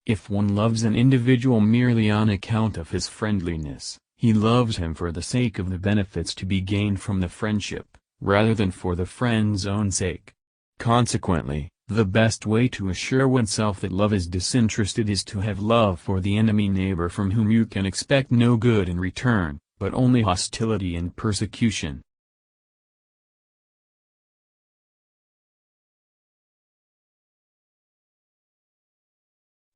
If one loves an individual merely on account of his friendliness, he loves him for the sake of the benefits to be gained from the friendship, rather than for the friend's own sake. Consequently, the best way to assure oneself that love is disinterested is to have love for the enemy neighbor from whom you can expect no good in return, but only hostility and persecution.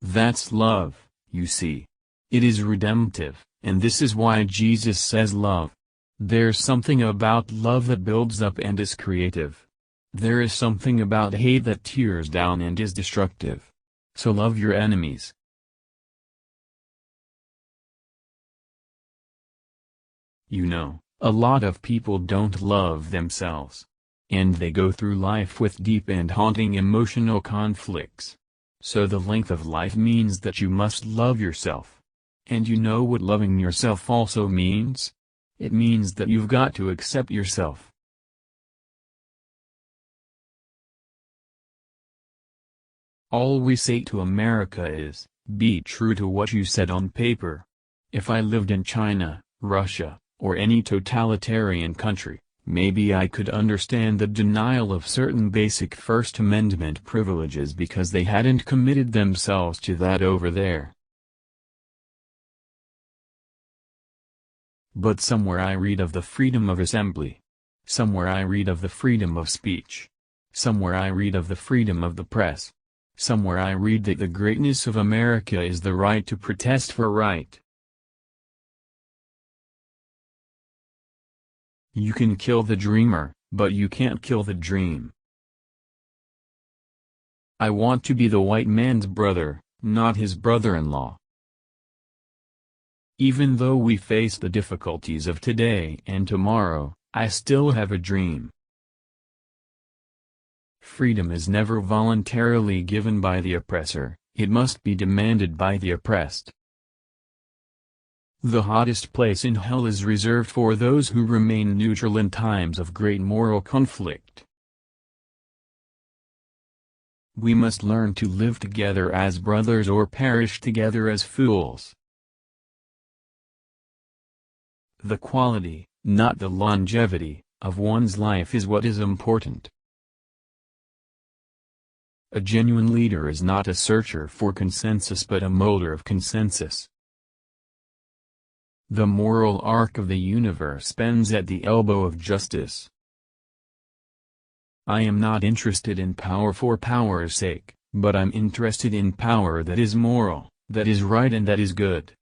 That's love, you see. It is redemptive, and this is why Jesus says love. There's something about love that builds up and is creative. There is something about hate that tears down and is destructive. So love your enemies. You know, a lot of people don't love themselves. And they go through life with deep and haunting emotional conflicts. So the length of life means that you must love yourself. And you know what loving yourself also means? It means that you've got to accept yourself. All we say to America is, be true to what you said on paper. If I lived in China, Russia, or any totalitarian country, maybe I could understand the denial of certain basic First Amendment privileges because they hadn't committed themselves to that over there. But somewhere I read of the freedom of assembly. Somewhere I read of the freedom of speech. Somewhere I read of the freedom of the press. Somewhere I read that the greatness of America is the right to protest for right. You can kill the dreamer, but you can't kill the dream. I want to be the white man's brother, not his brother-in-law. Even though we face the difficulties of today and tomorrow, I still have a dream. Freedom is never voluntarily given by the oppressor, it must be demanded by the oppressed. The hottest place in hell is reserved for those who remain neutral in times of great moral conflict. We must learn to live together as brothers or perish together as fools. The quality, not the longevity, of one's life is what is important. A genuine leader is not a searcher for consensus but a molder of consensus. The moral arc of the universe bends at the elbow of justice. I am not interested in power for power's sake, but I'm interested in power that is moral, that is right and that is good.